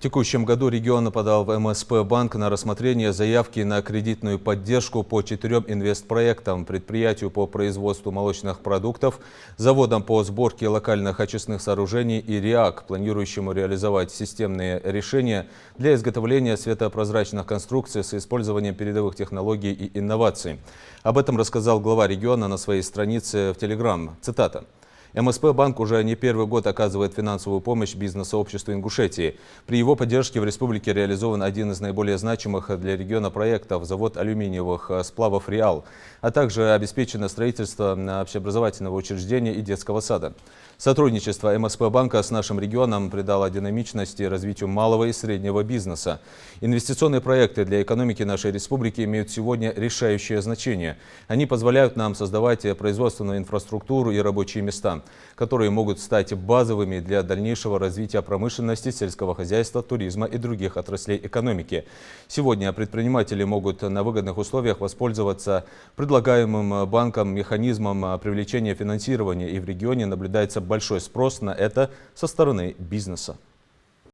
В текущем году регион подал в МСП-банк на рассмотрение заявки на кредитную поддержку по 4 инвестпроектам: предприятию по производству молочных продуктов, заводам по сборке локальных очистных сооружений и РИАК, планирующему реализовать системные решения для изготовления светопрозрачных конструкций с использованием передовых технологий и инноваций. Об этом рассказал глава региона на своей странице в Телеграм. Цитата. МСП-банк уже не первый год оказывает финансовую помощь бизнес-сообществу Ингушетии. При его поддержке в республике реализован один из наиболее значимых для региона проектов – завод алюминиевых сплавов «Реал», а также обеспечено строительство общеобразовательного учреждения и детского сада. Сотрудничество МСП-банка с нашим регионом придало динамичности развитию малого и среднего бизнеса. Инвестиционные проекты для экономики нашей республики имеют сегодня решающее значение. Они позволяют нам создавать производственную инфраструктуру и рабочие места, которые могут стать базовыми для дальнейшего развития промышленности, сельского хозяйства, туризма и других отраслей экономики. Сегодня предприниматели могут на выгодных условиях воспользоваться предлагаемым банком механизмом привлечения финансирования, и в регионе наблюдается большой спрос на это со стороны бизнеса.